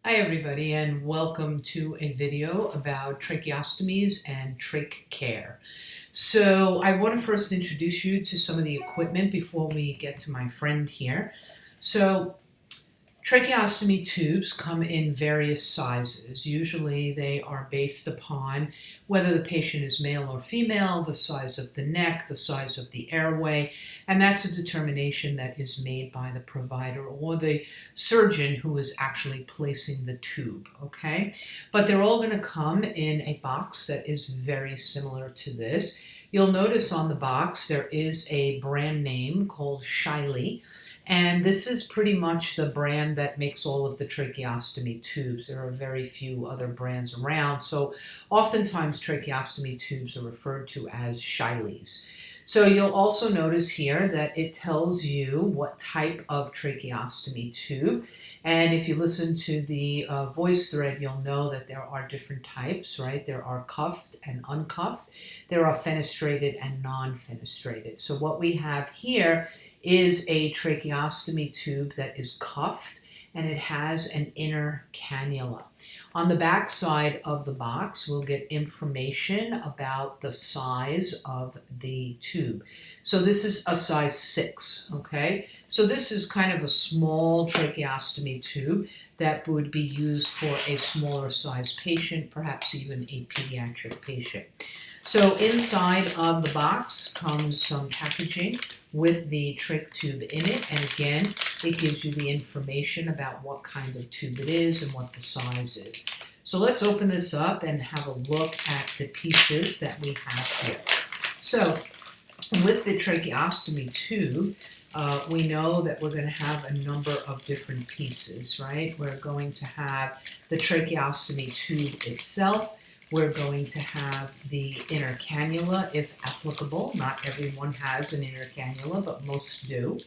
Hi everybody, and welcome to a video about tracheostomies and trach care. So I want to first introduce you to some of the equipment before we get to my friend here. So tracheostomy tubes come in various sizes. Usually they are based upon whether the patient is male or female, the size of the neck, the size of the airway, and that's a determination that is made by the provider or the surgeon who is actually placing the tube, okay? But they're all going to come in a box that is very similar to this. You'll notice on the box there is a brand name called Shiley. And this is pretty much the brand that makes all of the tracheostomy tubes. There are very few other brands around, so oftentimes tracheostomy tubes are referred to as Shileys. So you'll also notice here that it tells you what type of tracheostomy tube. And if you listen to the voice thread, you'll know that there are different types, right? There are cuffed and uncuffed. There are fenestrated and non-fenestrated. So what we have here is a tracheostomy tube that is cuffed, and it has an inner cannula. On the back side of the box, we'll get information about the size of the tube. So this is a size 6, okay? So this is kind of a small tracheostomy tube that would be used for a smaller size patient, perhaps even a pediatric patient. So inside of the box comes some packaging with the trach tube in it, and again, it gives you the information about what kind of tube it is and what the size is. So let's open this up and have a look at the pieces that we have here. So with the tracheostomy tube, we know that we're going to have a number of different pieces, right? We're going to have the tracheostomy tube itself. We're going to have the inner cannula, if applicable. Not everyone has an inner cannula, but most do.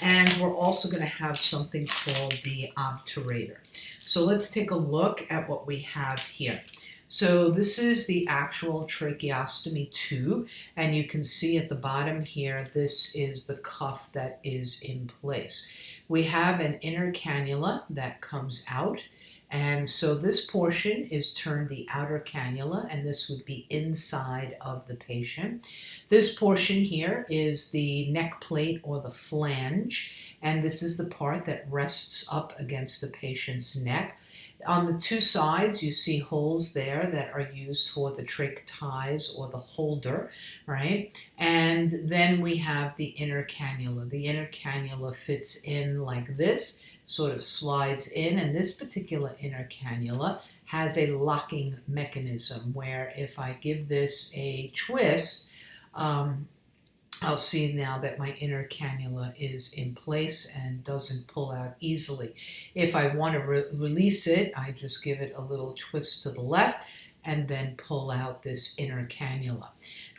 And we're also going to have something called the obturator. So let's take a look at what we have here. So this is the actual tracheostomy tube, and you can see at the bottom here, this is the cuff that is in place. We have an inner cannula that comes out. And so this portion is termed the outer cannula, and this would be inside of the patient. This portion here is the neck plate or the flange, and this is the part that rests up against the patient's neck. On the two sides, you see holes there that are used for the trach ties or the holder, right? And then we have the inner cannula. The inner cannula fits in like this, sort of slides in, and this particular inner cannula has a locking mechanism where if I give this a twist, I'll see now that my inner cannula is in place and doesn't pull out easily. If I want to release it, I just give it a little twist to the left and then pull out this inner cannula.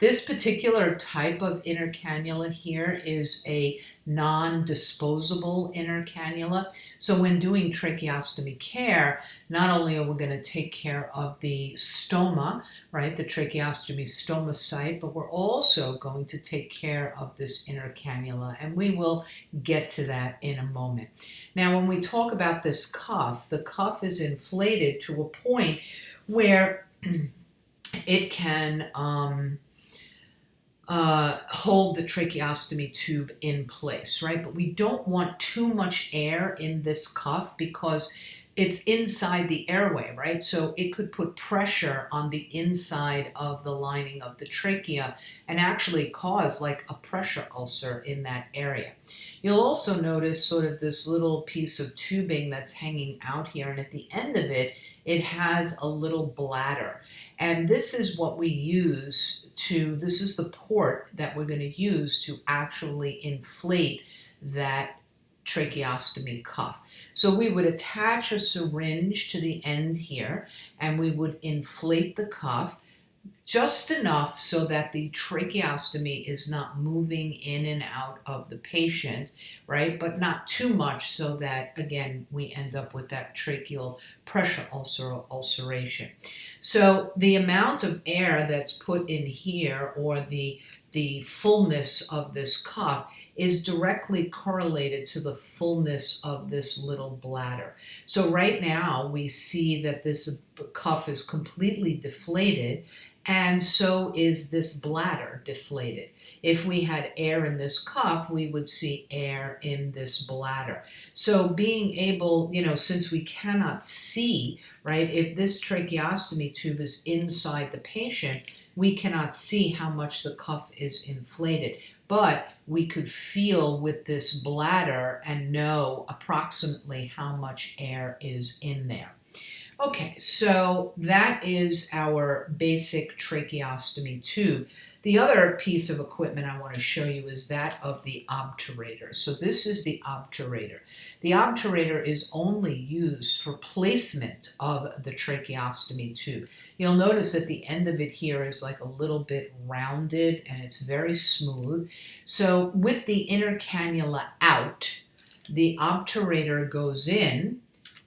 This particular type of inner cannula here is a non-disposable inner cannula. So when doing tracheostomy care, not only are we going to take care of the stoma, right, the tracheostomy stoma site, but we're also going to take care of this inner cannula, and we will get to that in a moment. Now, when we talk about this cuff, the cuff is inflated to a point where it can hold the tracheostomy tube in place, right? But we don't want too much air in this cuff because it's inside the airway, right? So it could put pressure on the inside of the lining of the trachea and actually cause like a pressure ulcer in that area. You'll also notice sort of this little piece of tubing that's hanging out here, and at the end of it, it has a little bladder. And this is what we use this is the port that we're going to use to actually inflate that tracheostomy cuff. So we would attach a syringe to the end here, and we would inflate the cuff just enough so that the tracheostomy is not moving in and out of the patient, right? But not too much so that, again, we end up with that tracheal pressure ulcer or ulceration. So the amount of air that's put in here, or the fullness of this cuff, is directly correlated to the fullness of this little bladder. So right now we see that this cuff is completely deflated, and so is this bladder deflated. If we had air in this cuff, we would see air in this bladder. So being able, since we cannot see, right, if this tracheostomy tube is inside the patient, we cannot see how much the cuff is inflated. But we could feel with this bladder and know approximately how much air is in there. Okay, so that is our basic tracheostomy tube. The other piece of equipment I want to show you is that of the obturator. So this is the obturator. The obturator is only used for placement of the tracheostomy tube. You'll notice that the end of it here is like a little bit rounded and it's very smooth. So with the inner cannula out, the obturator goes in,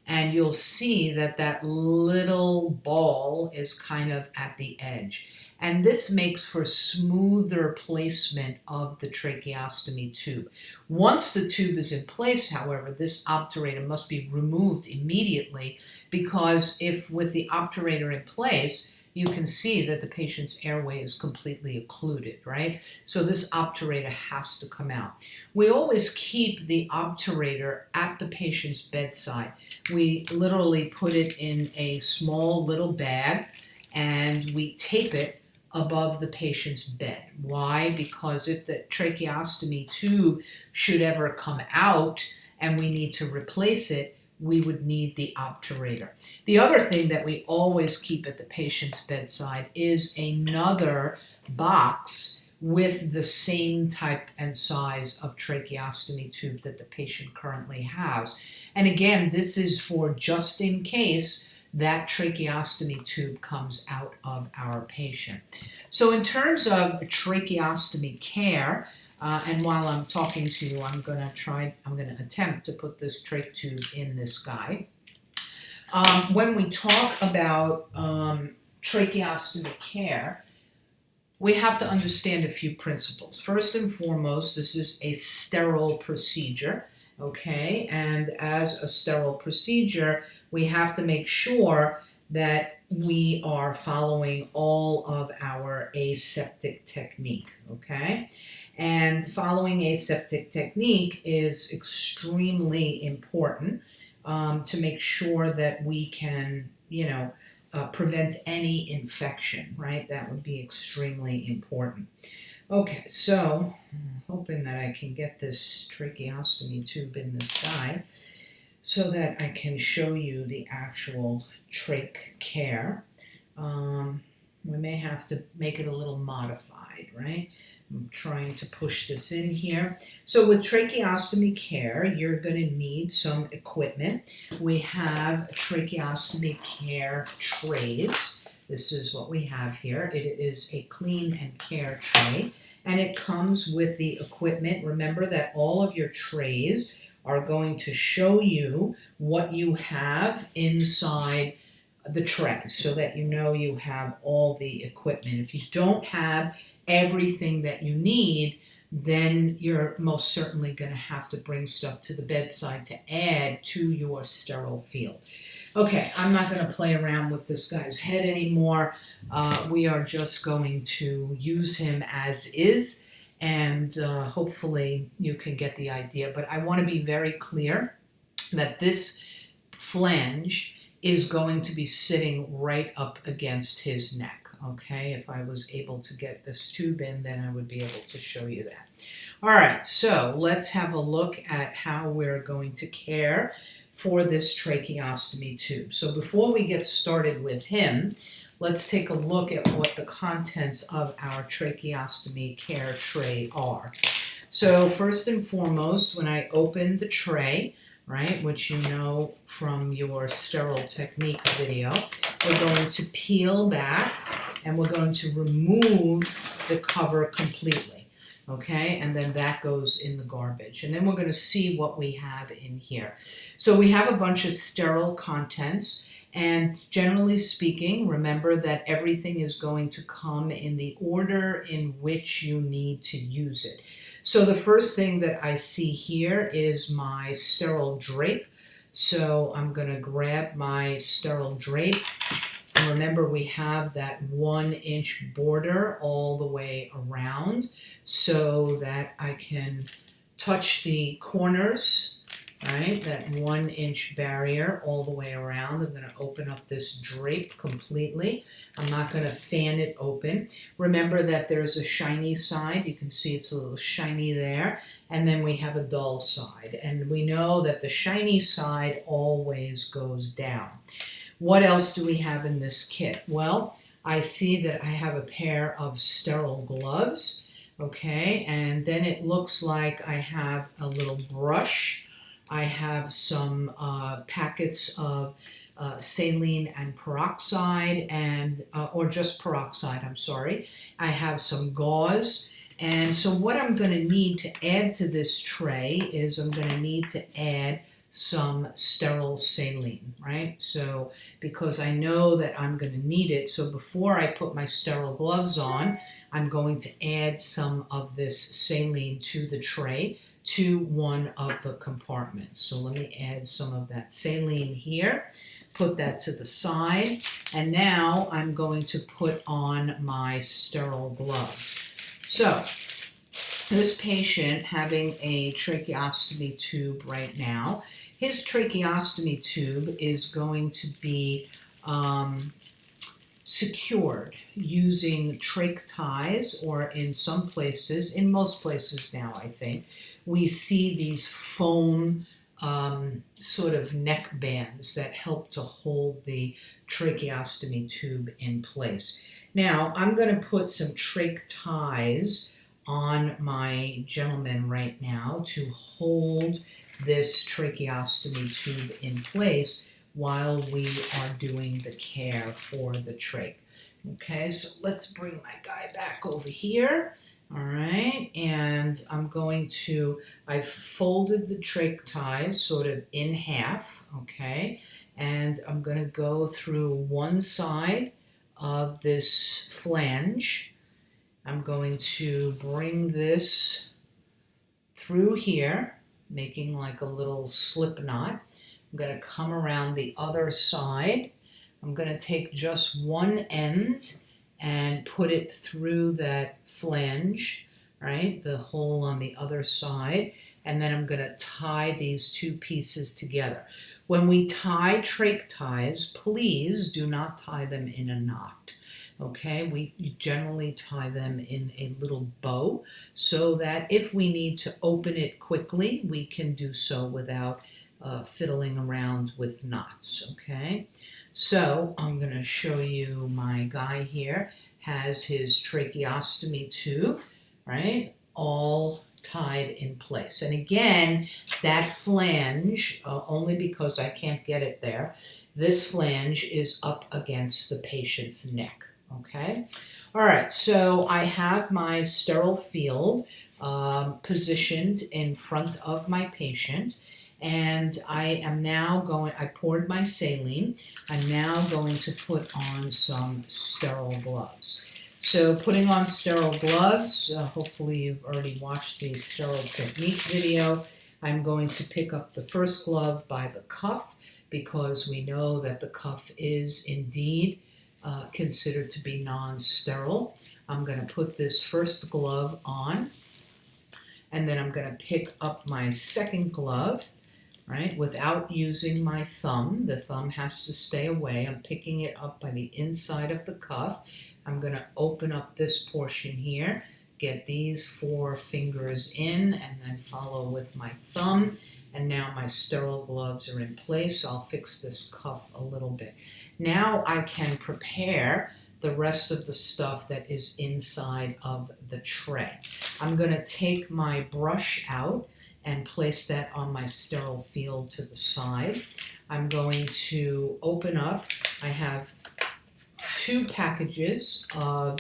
and you'll see that that little ball is kind of at the edge. And this makes for smoother placement of the tracheostomy tube. Once the tube is in place, however, this obturator must be removed immediately, because if with the obturator in place, you can see that the patient's airway is completely occluded, right? So this obturator has to come out. We always keep the obturator at the patient's bedside. We literally put it in a small little bag and we tape it above the patient's bed. Why? Because if the tracheostomy tube should ever come out and we need to replace it, we would need the obturator. The other thing that we always keep at the patient's bedside is another box with the same type and size of tracheostomy tube that the patient currently has. And again, this is for just in case that tracheostomy tube comes out of our patient. So in terms of tracheostomy care, and while I'm talking to you, I'm going to attempt to put this trach tube in this guy. When we talk about tracheostomy care, we have to understand a few principles. First and foremost, this is a sterile procedure, okay? And as a sterile procedure, we have to make sure that we are following all of our aseptic technique, okay? And following aseptic technique is extremely important to make sure that we can, prevent any infection, right? That would be extremely important. Okay, so I'm hoping that I can get this tracheostomy tube in this guy so that I can show you the actual trach care. We may have to make it a little modified, right? I'm trying to push this in here. So with tracheostomy care, you're going to need some equipment. We have tracheostomy care trays. This is what we have here. It is a clean and care tray, and it comes with the equipment. Remember that all of your trays are going to show you what you have inside the tray so that you know you have all the equipment. If you don't have everything that you need, then you're most certainly going to have to bring stuff to the bedside to add to your sterile field. Okay, I'm not going to play around with this guy's head anymore. We are just going to use him as is, and hopefully you can get the idea. But I want to be very clear that this flange is going to be sitting right up against his neck, okay? If I was able to get this tube in, then I would be able to show you that. All right, so let's have a look at how we're going to care for this tracheostomy tube. So before we get started with him, let's take a look at what the contents of our tracheostomy care tray are. So first and foremost, when I open the tray, right, which you know from your sterile technique video, we're going to peel back and we're going to remove the cover completely, okay? And then that goes in the garbage. And then we're going to see what we have in here. So we have a bunch of sterile contents, and generally speaking, remember that everything is going to come in the order in which you need to use it. So the first thing that I see here is my sterile drape. So I'm going to grab my sterile drape. And remember, we have that 1-inch border all the way around so that I can touch the corners, right? That 1-inch barrier all the way around. I'm going to open up this drape completely. I'm not going to fan it open. Remember that there's a shiny side. You can see it's a little shiny there. And then we have a dull side. And we know that the shiny side always goes down. What else do we have in this kit? Well, I see that I have a pair of sterile gloves, okay, and then it looks like I have a little brush. I have some packets of saline and peroxide, and or just peroxide, I'm sorry. I have some gauze. And so what I'm going to need to add to this tray is I'm going to need to add some sterile saline, right? So because I know that I'm going to need it, so before I put my sterile gloves on, I'm going to add some of this saline to the tray to one of the compartments. So let me add some of that saline here, put that to the side, and now I'm going to put on my sterile gloves. So this patient having a tracheostomy tube right now, his tracheostomy tube is going to be secured using trach ties, or in some places, in most places now I think, we see these foam sort of neck bands that help to hold the tracheostomy tube in place. Now I'm going to put some trach ties on my gentleman right now to hold this tracheostomy tube in place while we are doing the care for the trach. Okay, so let's bring my guy back over here. All right, and I've folded the trach ties sort of in half, okay, and I'm going to go through one side of this flange. I'm going to bring this through here, making like a little slip knot. I'm going to come around the other side. I'm going to take just one end and put it through that flange, right, the hole on the other side, and then I'm going to tie these two pieces together. When we tie trach ties, please do not tie them in a knot. Okay, we generally tie them in a little bow so that if we need to open it quickly, we can do so without fiddling around with knots, okay? So I'm going to show you my guy here has his tracheostomy tube, right, all tied in place. And again, that flange, only because I can't get it there, this flange is up against the patient's neck. Okay, all right, so I have my sterile field positioned in front of my patient, and I poured my saline. I'm now going to put on some sterile gloves. So putting on sterile gloves, hopefully you've already watched the sterile technique video. I'm going to pick up the first glove by the cuff because we know that the cuff is indeed considered to be non-sterile. I'm going to put this first glove on, and then I'm going to pick up my second glove, right, without using my thumb. The thumb has to stay away. I'm picking it up by the inside of the cuff. I'm going to open up this portion here, get these 4 fingers in, and then follow with my thumb. And now my sterile gloves are in place. I'll fix this cuff a little bit. Now I can prepare the rest of the stuff that is inside of the tray. I'm going to take my brush out and place that on my sterile field to the side. I'm going to open up, I have 2 packages of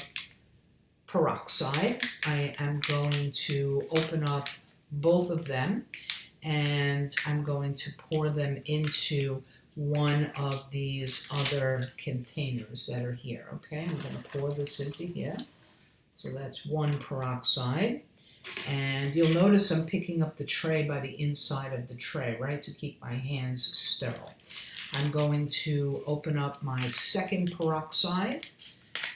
peroxide. I am going to open up both of them, and I'm going to pour them into one of these other containers that are here. Okay, I'm going to pour this into here. So that's 1 peroxide. And you'll notice I'm picking up the tray by the inside of the tray, right, to keep my hands sterile. I'm going to open up my second peroxide,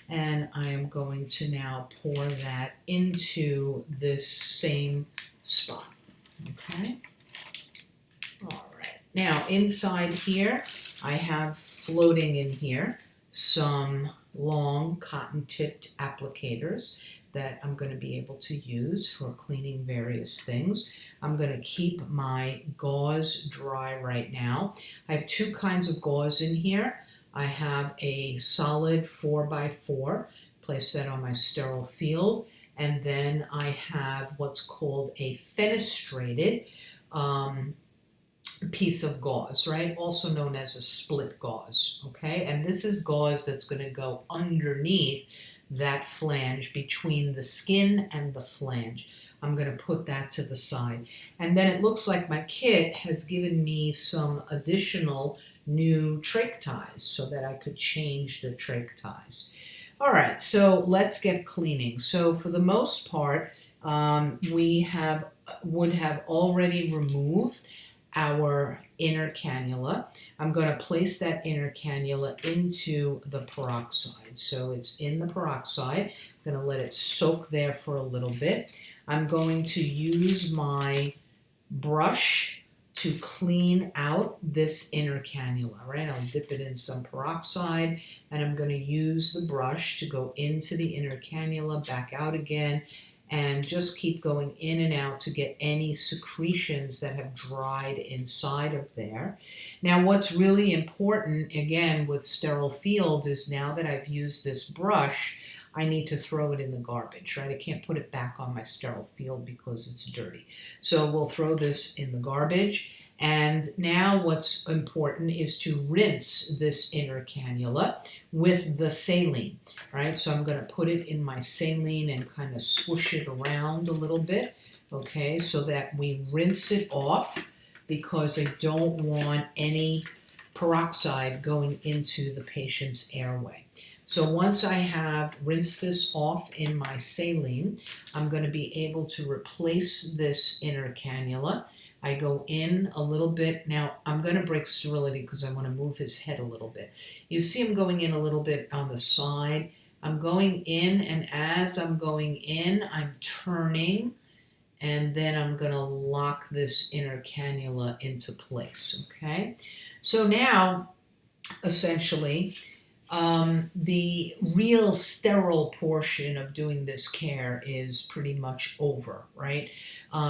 and I am going to now pour that into this same spot, okay? All right, now inside here, I have floating in here some long cotton-tipped applicators that I'm going to be able to use for cleaning various things. I'm going to keep my gauze dry right now. I have two kinds of gauze in here. I have a solid 4x4, place that on my sterile field, and then I have what's called a fenestrated piece of gauze, right? Also known as a split gauze, okay? And this is gauze that's going to go underneath that flange between the skin and the flange. I'm going to put that to the side. And then it looks like my kit has given me some additional new trach ties so that I could change the trach ties. All right, so let's get cleaning. So for the most part, we would have already removed our inner cannula. I'm going to place that inner cannula into the peroxide. So it's in the peroxide. I'm going to let it soak there for a little bit. I'm going to use my brush to clean out this inner cannula, right? I'll dip it in some peroxide, and I'm going to use the brush to go into the inner cannula, back out again, and just keep going in and out to get any secretions that have dried inside of there. Now, what's really important, again, with sterile field is now that I've used this brush, I need to throw it in the garbage, right? I can't put it back on my sterile field because it's dirty. So we'll throw this in the garbage. And now what's important is to rinse this inner cannula with the saline, right? So I'm going to put it in my saline and kind of swoosh it around a little bit, okay, so that we rinse it off because I don't want any peroxide going into the patient's airway. So once I have rinsed this off in my saline, I'm going to be able to replace this inner cannula. I go in a little bit. Now, I'm going to break sterility because I want to move his head a little bit. You see I'm going in a little bit on the side. I'm going in, and as I'm going in, I'm turning, and then I'm going to lock this inner cannula into place, okay? So now, essentially, the real sterile portion of doing this care is pretty much over, right?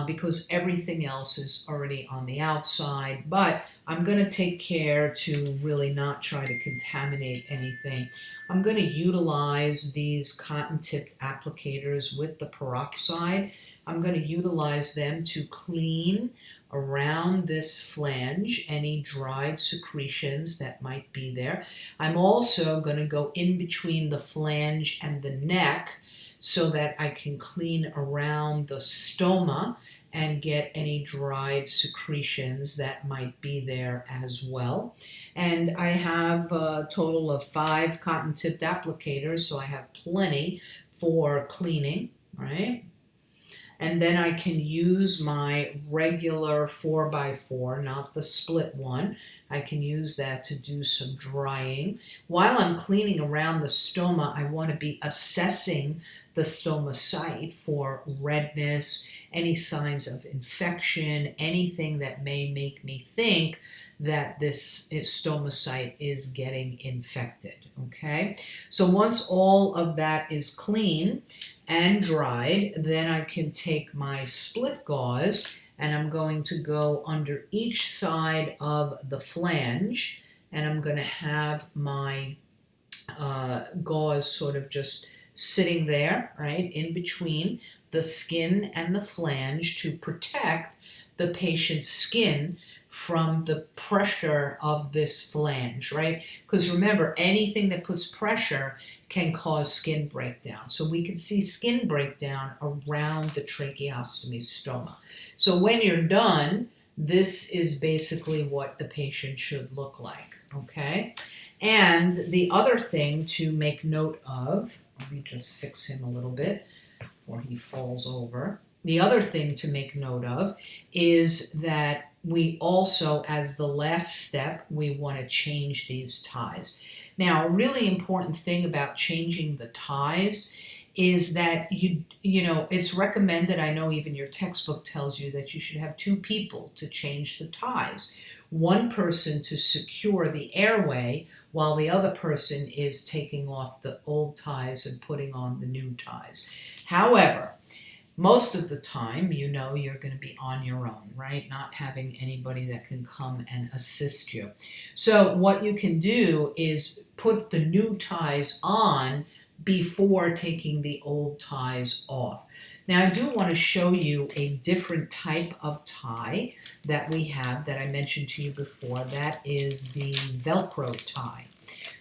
Because everything else is already on the outside, but I'm going to take care to really not try to contaminate anything. I'm going to utilize these cotton-tipped applicators with the peroxide. I'm going to utilize them to clean around this flange any dried secretions that might be there. I'm also going to go in between the flange and the neck so that I can clean around the stoma and get any dried secretions that might be there as well. And I have a total of 5 cotton-tipped applicators, so I have plenty for cleaning, right? And then I can use my regular 4x4, not the split one. I can use that to do some drying. While I'm cleaning around the stoma, I want to be assessing the stoma site for redness, any signs of infection, anything that may make me think that this stoma site is getting infected, okay? So once all of that is clean and dried, then I can take my split gauze and I'm going to go under each side of the flange, and I'm going to have my gauze sort of just sitting there, right, in between the skin and the flange to protect the patient's skin from the pressure of this flange, right? Because remember, anything that puts pressure can cause skin breakdown. So we can see skin breakdown around the tracheostomy stoma. So when you're done, this is basically what the patient should look like, okay? And the other thing to make note of, let me just fix him a little bit before he falls over. the other thing to make note of is that we also, as the last step, we want to change these ties. Now, a really important thing about changing the ties is that you know, it's recommended, I know even your textbook tells you that you should have two people to change the ties. One person to secure the airway while the other person is taking off the old ties and putting on the new ties. However, most of the time, you know, you're going to be on your own, right? Not having anybody that can come and assist you. So what you can do is put the new ties on before taking the old ties off. Now, I do want to show you a different type of tie that we have that I mentioned to you before. That is the Velcro tie.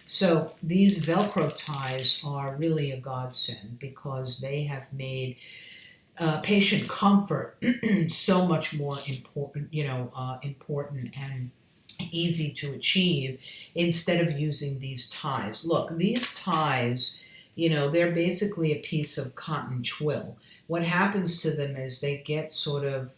So these Velcro ties are really a godsend because they have made patient comfort so much more important, important and easy to achieve instead of using these ties. Look, these ties, you know, they're basically a piece of cotton twill. What happens to them is they get sort of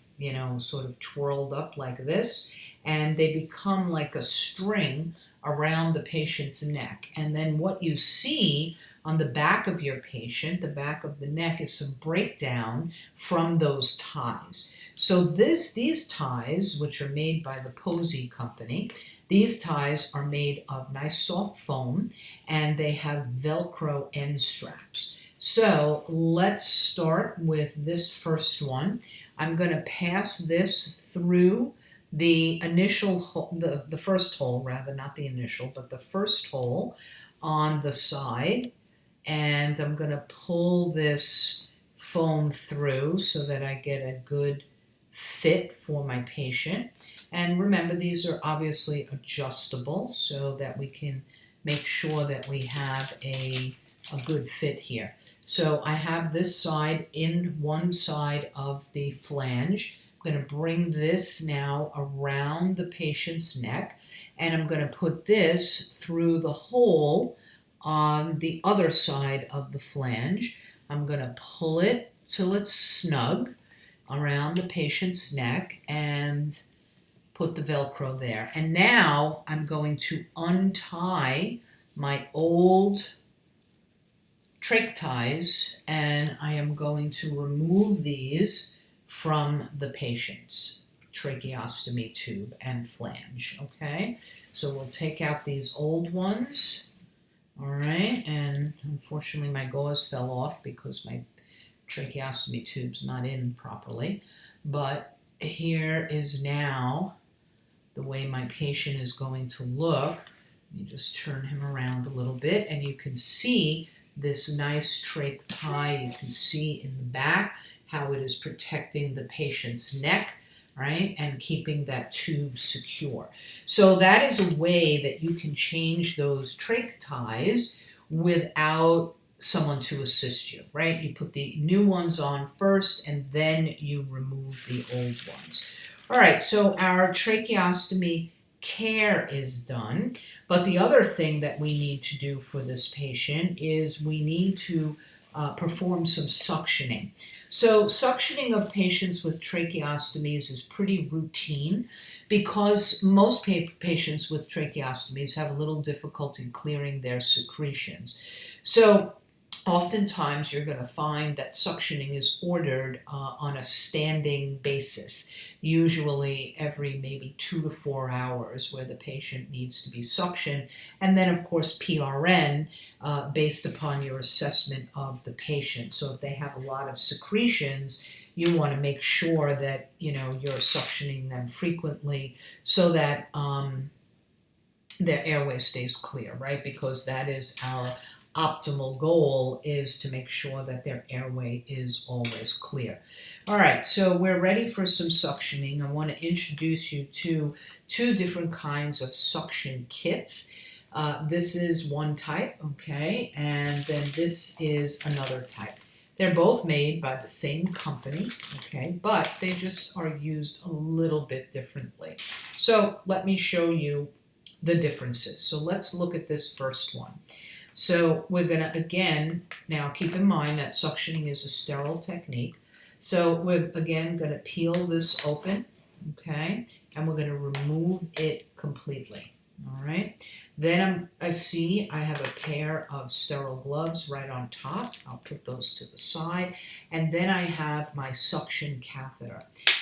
twirled up like this, and they become like a string around the patient's neck. And then what you see on the back of your patient, the back of the neck, is some breakdown from those ties. So these ties, which are made by the Posey Company, these ties are made of nice soft foam, and they have Velcro end straps. So let's start with this first one. I'm going to pass this through the initial hole, the first hole rather, not the initial, but the first hole on the side. And I'm going to pull this foam through so that I get a good fit for my patient. And remember, these are obviously adjustable so that we can make sure that we have a good fit here. So I have this side in one side of the flange. I'm going to bring this now around the patient's neck, and I'm going to put this through the hole on the other side of the flange. I'm going to pull it till it's snug around the patient's neck and put the Velcro there. And now I'm going to untie my old trach ties, and I am going to remove these from the patient's tracheostomy tube and flange. Okay, so we'll take out these old ones. All right, and unfortunately my gauze fell off because my tracheostomy tube's not in properly. But here is now the way my patient is going to look. Let me just turn him around a little bit, and you can see this nice trach tie. You can see in the back how it is protecting the patient's neck, right, and keeping that tube secure. So that is a way that you can change those trach ties without someone to assist you, right? You put the new ones on first, and then you remove the old ones. All right, so our tracheostomy care is done. But the other thing that we need to do for this patient is we need to perform some suctioning. So suctioning of patients with tracheostomies is pretty routine because most patients with tracheostomies have a little difficulty clearing their secretions. So oftentimes you're going to find that suctioning is ordered on a standing basis, usually every maybe 2 to 4 hours, where the patient needs to be suctioned. And then, of course, PRN based upon your assessment of the patient. So if they have a lot of secretions, you want to make sure that you're suctioning them frequently so that their airway stays clear, right? Because that is our optimal goal, is to make sure that their airway is always clear. All right, so we're ready for some suctioning. I want to introduce you to 2 different kinds of suction kits. This is one type, okay, and then this is another type. They're both made by the same company, okay, but they just are used a little bit differently. So let me show you the differences. So let's look at this first one. So we're going to, again, now keep in mind that suctioning is a sterile technique. So we're again going to peel this open, okay, and we're going to remove it completely. All right. Then I see I have a pair of sterile gloves right on top. I'll put those to the side. And then I have my suction catheter.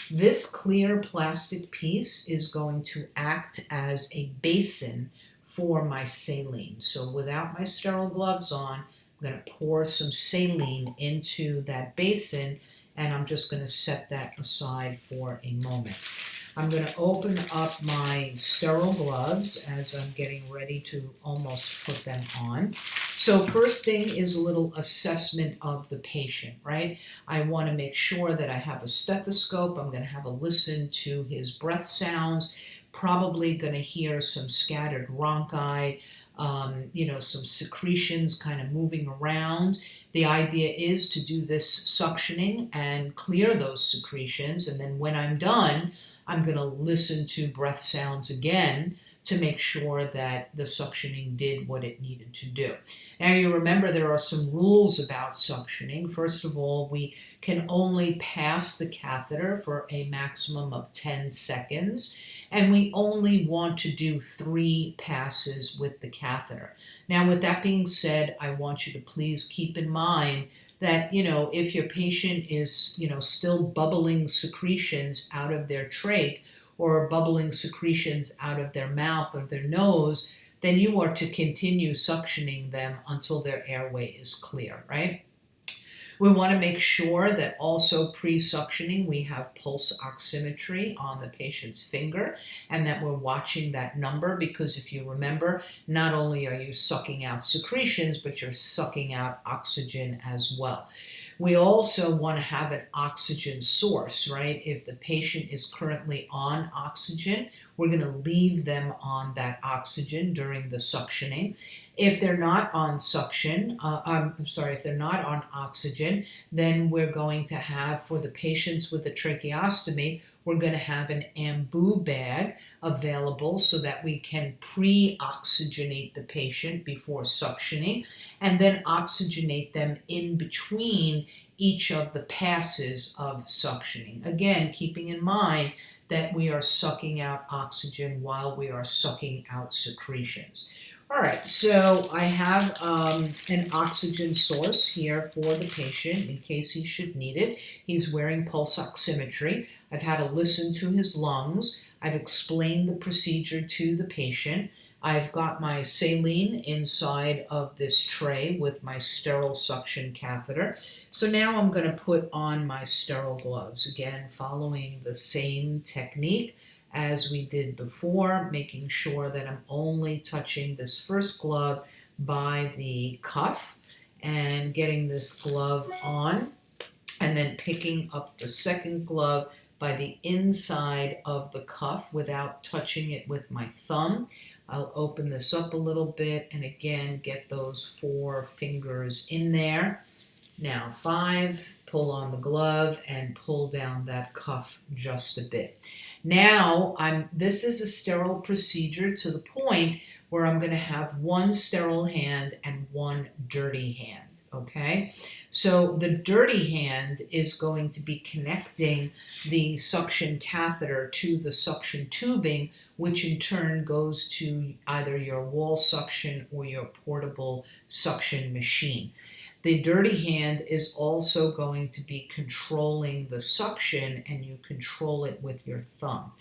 This clear plastic piece is going to act as a basin for my saline. So without my sterile gloves on, I'm going to pour some saline into that basin, and I'm just going to set that aside for a moment. I'm going to open up my sterile gloves as I'm getting ready to almost put them on. So first thing is a little assessment of the patient, right? I want to make sure that I have a stethoscope. I'm going to have a listen to his breath sounds, probably going to hear some scattered rhonchi, some secretions kind of moving around. The idea is to do this suctioning and clear those secretions, and then when I'm done, I'm going to listen to breath sounds again to make sure that the suctioning did what it needed to do. Now you remember there are some rules about suctioning. First of all, we can only pass the catheter for a maximum of 10 seconds, and we only want to do 3 passes with the catheter. Now with that being said, I want you to please keep in mind that, if your patient is, still bubbling secretions out of their trach or bubbling secretions out of their mouth or their nose, then you are to continue suctioning them until their airway is clear, right? We want to make sure that also pre-suctioning we have pulse oximetry on the patient's finger and that we're watching that number, because if you remember, not only are you sucking out secretions, but you're sucking out oxygen as well. We also want to have an oxygen source, right? If the patient is currently on oxygen, we're going to leave them on that oxygen during the suctioning. If they're not on if they're not on oxygen, then we're going to have, for the patients with a tracheostomy, we're going to have an ambu bag available so that we can pre-oxygenate the patient before suctioning and then oxygenate them in between each of the passes of suctioning. Again, keeping in mind that we are sucking out oxygen while we are sucking out secretions. All right, so I have an oxygen source here for the patient in case he should need it. He's wearing pulse oximetry. I've had to listen to his lungs. I've explained the procedure to the patient. I've got my saline inside of this tray with my sterile suction catheter. So now I'm going to put on my sterile gloves, again following the same technique as we did before, making sure that I'm only touching this first glove by the cuff and getting this glove on, and then picking up the second glove by the inside of the cuff without touching it with my thumb. I'll open this up a little bit and again get those 4 fingers in there. Now 5, pull on the glove and pull down that cuff just a bit. Now this is a sterile procedure to the point where I'm going to have 1 sterile hand and 1 dirty hand. Okay, so the dirty hand is going to be connecting the suction catheter to the suction tubing, which in turn goes to either your wall suction or your portable suction machine. The dirty hand is also going to be controlling the suction, and you control it with your thumb.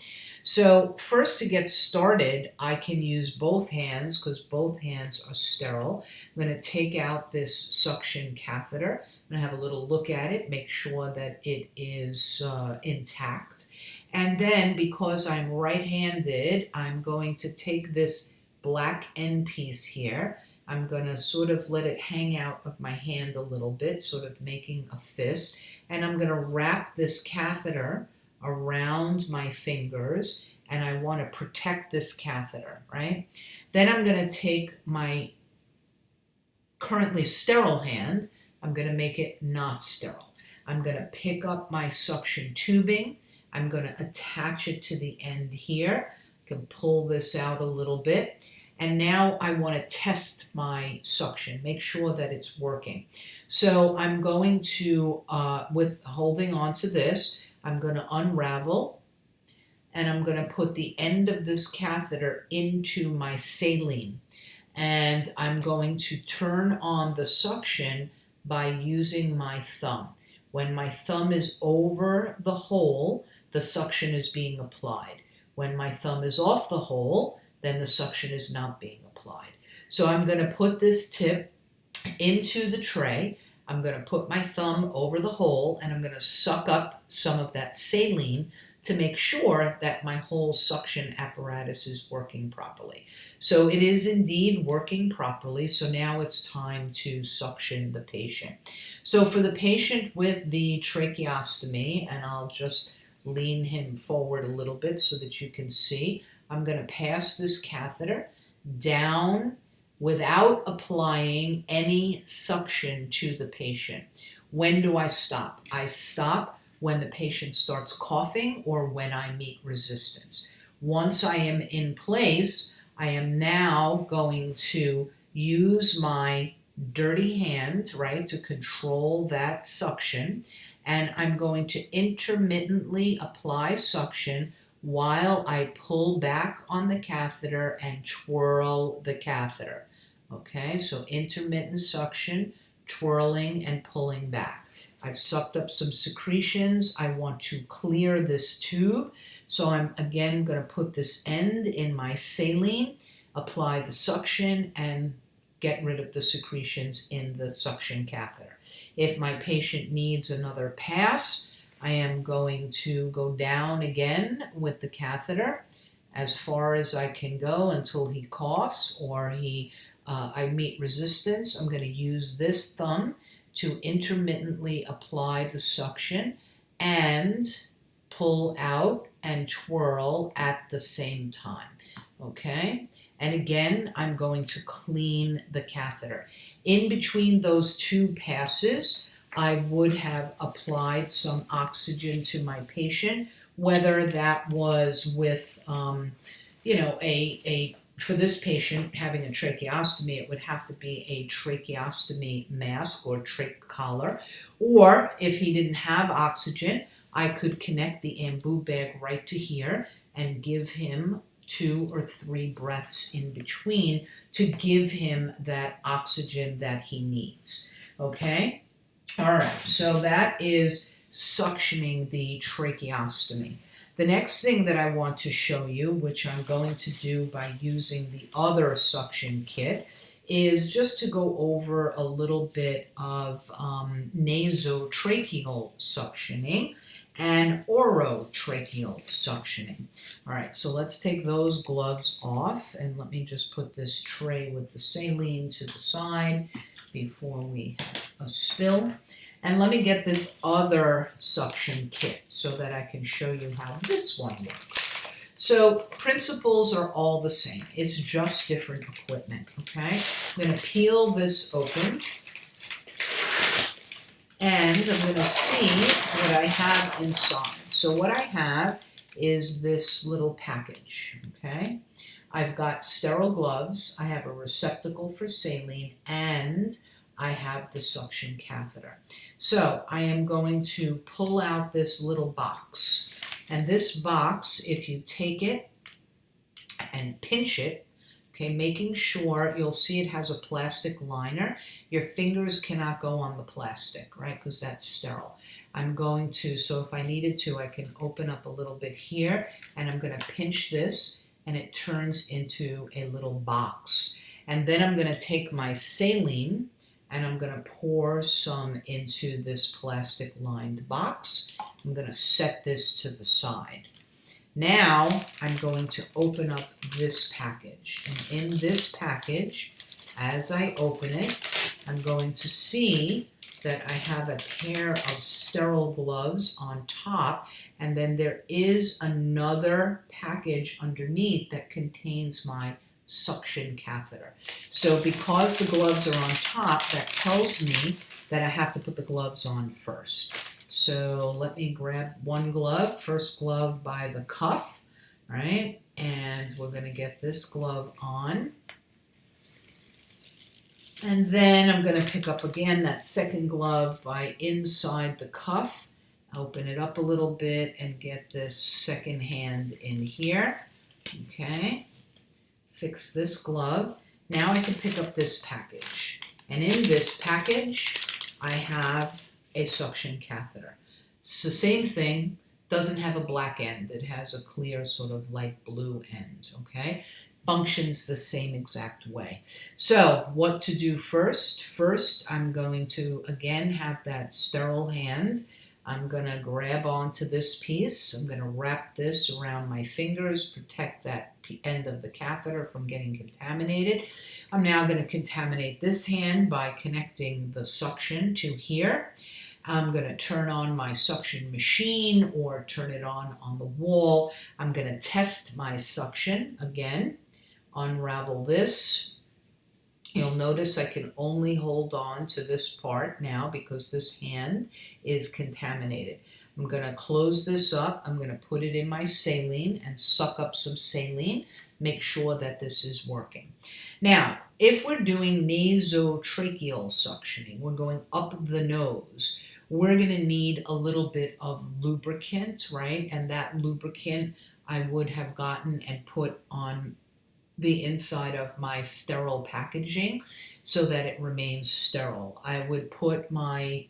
So first, to get started, I can use both hands because both hands are sterile. I'm going to take out this suction catheter. I'm going to have a little look at it, make sure that it is intact. And then, because I'm right-handed, I'm going to take this black end piece here. I'm going to sort of let it hang out of my hand a little bit, sort of making a fist. And I'm going to wrap this catheter around my fingers, and I want to protect this catheter, right? Then I'm going to take my currently sterile hand. I'm going to make it not sterile. I'm going to pick up my suction tubing. I'm going to attach it to the end here. I can pull this out a little bit. And now I want to test my suction, make sure that it's working. So I'm going to, with holding on to this, I'm going to unravel, and I'm going to put the end of this catheter into my saline. And I'm going to turn on the suction by using my thumb. When my thumb is over the hole, the suction is being applied. When my thumb is off the hole, then the suction is not being applied. So I'm going to put this tip into the tray. I'm going to put my thumb over the hole, and I'm going to suck up some of that saline to make sure that my whole suction apparatus is working properly. So it is indeed working properly. So now it's time to suction the patient. So for the patient with the tracheostomy, and I'll just lean him forward a little bit so that you can see, I'm going to pass this catheter down without applying any suction to the patient. When do I stop? I stop when the patient starts coughing or when I meet resistance. Once I am in place, I am now going to use my dirty hand, right, to control that suction, and I'm going to intermittently apply suction while I pull back on the catheter and twirl the catheter. Okay, so intermittent suction, twirling and pulling back. I've sucked up some secretions. I want to clear this tube. So I'm again going to put this end in my saline, apply the suction, and get rid of the secretions in the suction catheter. If my patient needs another pass, I am going to go down again with the catheter as far as I can go until he coughs or I meet resistance. I'm going to use this thumb to intermittently apply the suction and pull out and twirl at the same time. Okay? And again, I'm going to clean the catheter. In between those two passes, I would have applied some oxygen to my patient, whether that was with, for this patient having a tracheostomy, it would have to be a tracheostomy mask or trach collar. Or if he didn't have oxygen, I could connect the ambu bag right to here and give him 2 or 3 breaths in between to give him that oxygen that he needs. Okay? All right, so that is suctioning the tracheostomy. The next thing that I want to show you, which I'm going to do by using the other suction kit, is just to go over a little bit of nasotracheal suctioning and orotracheal suctioning. All right, so let's take those gloves off, and let me just put this tray with the saline to the side before we have a spill. And let me get this other suction kit so that I can show you how this one works. So principles are all the same. It's just different equipment, okay? I'm going to peel this open, and I'm going to see what I have inside. So what I have is this little package, okay? I've got sterile gloves, I have a receptacle for saline, and I have the suction catheter. So I am going to pull out this little box. And this box, if you take it and pinch it, okay, making sure, you'll see it has a plastic liner. Your fingers cannot go on the plastic, right, because that's sterile. I'm going to, so if I needed to, I can open up a little bit here, and I'm going to pinch this, and it turns into a little box. And then I'm going to take my saline, and I'm going to pour some into this plastic lined box. I'm going to set this to the side. Now I'm going to open up this package. And in this package, as I open it, I'm going to see that I have a pair of sterile gloves on top, and then there is another package underneath that contains my suction catheter. So because the gloves are on top, that tells me that I have to put the gloves on first. So let me grab one glove, first glove by the cuff, right? And we're going to get this glove on. And then I'm going to pick up again that second glove by inside the cuff. Open it up a little bit and get this second hand in here. Okay. Fix this glove. Now I can pick up this package. And in this package, I have a suction catheter. It's the same thing, doesn't have a black end. It has a clear sort of light blue end, okay? Functions the same exact way. So what to do first? First, I'm going to, again, have that sterile hand. I'm going to grab onto this piece. I'm going to wrap this around my fingers, protect that end of the catheter from getting contaminated. I'm now going to contaminate this hand by connecting the suction to here. I'm going to turn on my suction machine or turn it on the wall. I'm going to test my suction again. Unravel this. You'll notice I can only hold on to this part now because this hand is contaminated. I'm going to close this up. I'm going to put it in my saline and suck up some saline. Make sure that this is working. Now, if we're doing nasotracheal suctioning, we're going up the nose, we're going to need a little bit of lubricant, right? And that lubricant I would have gotten and put on the inside of my sterile packaging so that it remains sterile. I would put my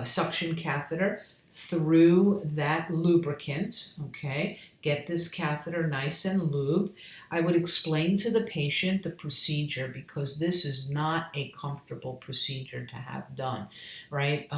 suction catheter through that lubricant, okay? Get this catheter nice and lubed. I would explain to the patient the procedure because this is not a comfortable procedure to have done, right?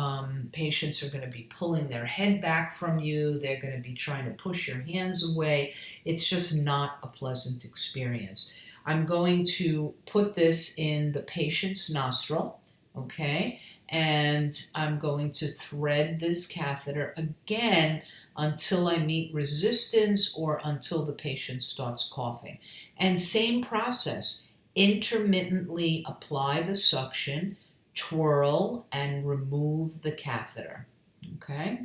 Patients are going to be pulling their head back from you. They're going to be trying to push your hands away. It's just not a pleasant experience. I'm going to put this in the patient's nostril, okay? And I'm going to thread this catheter again until I meet resistance or until the patient starts coughing. And same process, intermittently apply the suction, twirl, and remove the catheter, okay?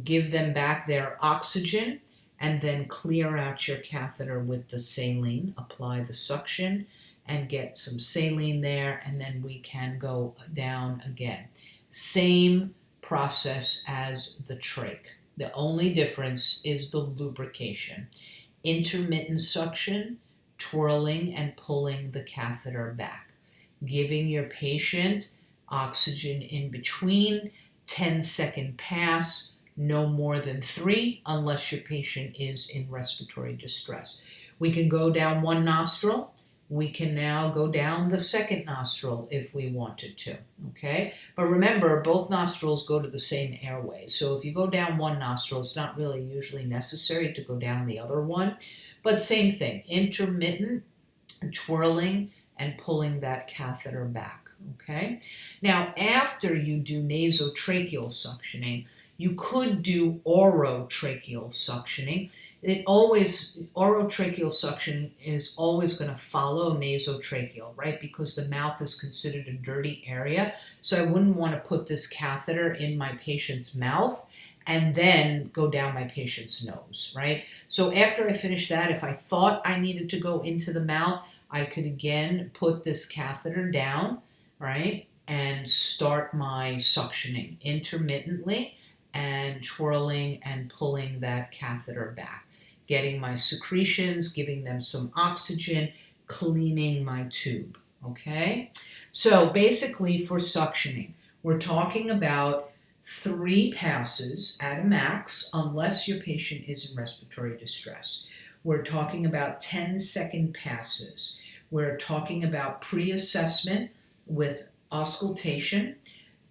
Give them back their oxygen and then clear out your catheter with the saline. Apply the suction and get some saline there, and then we can go down again. Same process as the trach. The only difference is the lubrication. Intermittent suction, twirling and pulling the catheter back. Giving your patient oxygen in between, 10-second pass, no more than 3 unless your patient is in respiratory distress. We can go down one nostril. We can now go down the second nostril if we wanted to, okay? But remember, both nostrils go to the same airway. So if you go down one nostril, it's not really usually necessary to go down the other one. But same thing, intermittent twirling and pulling that catheter back, okay? Now, after you do nasotracheal suctioning, you could do orotracheal suctioning. Orotracheal suction is always going to follow nasotracheal, right? Because the mouth is considered a dirty area. So I wouldn't want to put this catheter in my patient's mouth and then go down my patient's nose, right? So after I finish that, if I thought I needed to go into the mouth, I could again put this catheter down, right? And start my suctioning intermittently and twirling and pulling that catheter back. Getting my secretions, giving them some oxygen, cleaning my tube, okay? So basically for suctioning, we're talking about 3 passes at a max unless your patient is in respiratory distress. We're talking about 10-second passes. We're talking about pre-assessment with auscultation,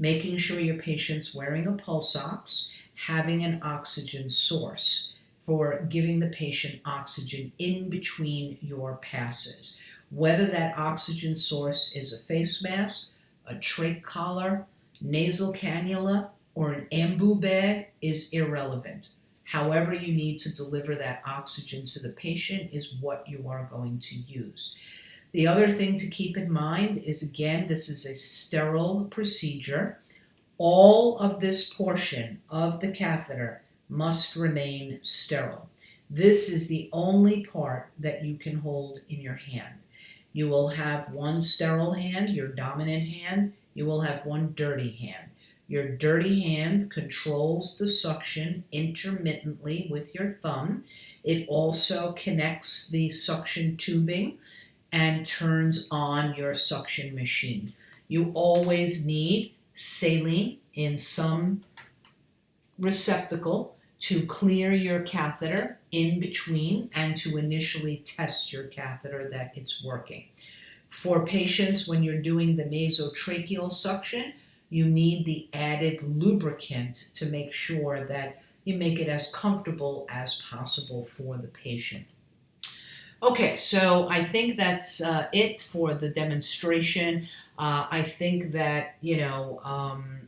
making sure your patient's wearing a pulse ox, having an oxygen source for giving the patient oxygen in between your passes. Whether that oxygen source is a face mask, a trach collar, nasal cannula, or an ambu bag is irrelevant. However you need to deliver that oxygen to the patient is what you are going to use. The other thing to keep in mind is, again, this is a sterile procedure. All of this portion of the catheter must remain sterile. This is the only part that you can hold in your hand. You will have one sterile hand, your dominant hand. You will have one dirty hand. Your dirty hand controls the suction intermittently with your thumb. It also connects the suction tubing and turns on your suction machine. You always need saline in some receptacle to clear your catheter in between and to initially test your catheter that it's working. For patients, when you're doing the nasotracheal suction, you need the added lubricant to make sure that you make it as comfortable as possible for the patient. Okay, so I think that's it for the demonstration. I think that,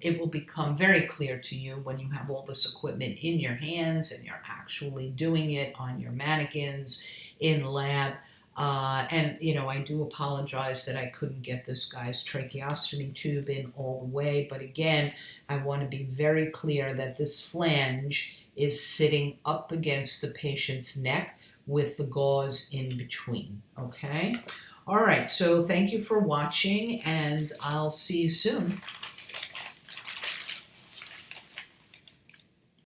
it will become very clear to you when you have all this equipment in your hands and you're actually doing it on your mannequins in lab. I do apologize that I couldn't get this guy's tracheostomy tube in all the way. But again, I want to be very clear that this flange is sitting up against the patient's neck with the gauze in between, okay? All right, so thank you for watching, and I'll see you soon.